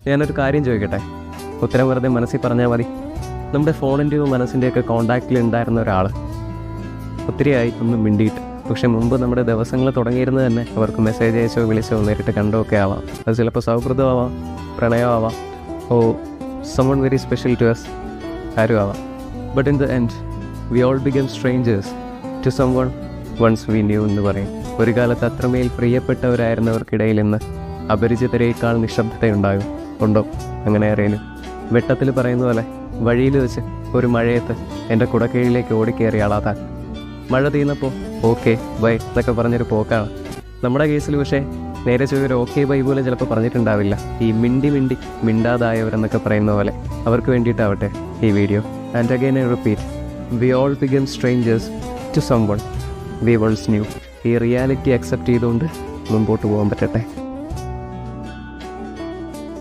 ഞാനൊരു കാര്യം ചോദിക്കട്ടെ, ഉത്തരം വെറുതെ മനസ്സിൽ പറഞ്ഞാൽ മതി. നമ്മുടെ ഫോണിൻ്റെയോ മനസ്സിൻ്റെയൊക്കെ കോണ്ടാക്റ്റിൽ ഉണ്ടായിരുന്ന ഒരാൾ ഒത്തിരിയായി ഒന്നും മിണ്ടിയിട്ട്, പക്ഷെ മുമ്പ് നമ്മുടെ ദിവസങ്ങൾ തുടങ്ങിയിരുന്നത് തന്നെ അവർക്ക് മെസ്സേജ് അയച്ചോ വിളിച്ചോ നേരിട്ട് കണ്ടോ ഒക്കെ ആവാം. അത് ചിലപ്പോൾ സൗഹൃദമാവാം, പ്രണയമാവാം, ഓ someone very special to us, ആരും ആവാം. But in the end we all become strangers to someone once we knew എന്ന് പറയും. ഒരു കാലത്ത് അത്രമേൽ പ്രിയപ്പെട്ടവരായിരുന്നവർക്കിടയിൽ നിന്ന് അപരിചിതരേക്കാൾ നിശബ്ദതയുണ്ടാകും. ഉണ്ടോ അങ്ങനെ അറിയാനും? വെട്ടത്തിൽ പറയുന്ന പോലെ വഴിയിൽ വെച്ച് ഒരു മഴയത്ത് എൻ്റെ കുടക്കീഴിലേക്ക് ഓടിക്കയറിയ ആളാതാൻ. മഴ തീർന്നപ്പോൾ ഓക്കെ ബൈ എന്നൊക്കെ പറഞ്ഞൊരു പോക്കാണ്. നമ്മുടെ കേസിൽ പക്ഷേ നേരെ ചോദിച്ചൊരു ഓക്കെ ബൈ പോലും ചിലപ്പോൾ പറഞ്ഞിട്ടുണ്ടാവില്ല. ഈ മിണ്ടി മിണ്ടാതായവരെന്നൊക്കെ പറയുന്ന പോലെ അവർക്ക് വേണ്ടിയിട്ടാവട്ടെ ഈ വീഡിയോ. And again I repeat, we all become strangers to someone we once knew. ഈ റിയാലിറ്റി അക്സെപ്റ്റ് ചെയ്തുകൊണ്ട് മുമ്പോട്ട് പോകാൻ പറ്റട്ടെ.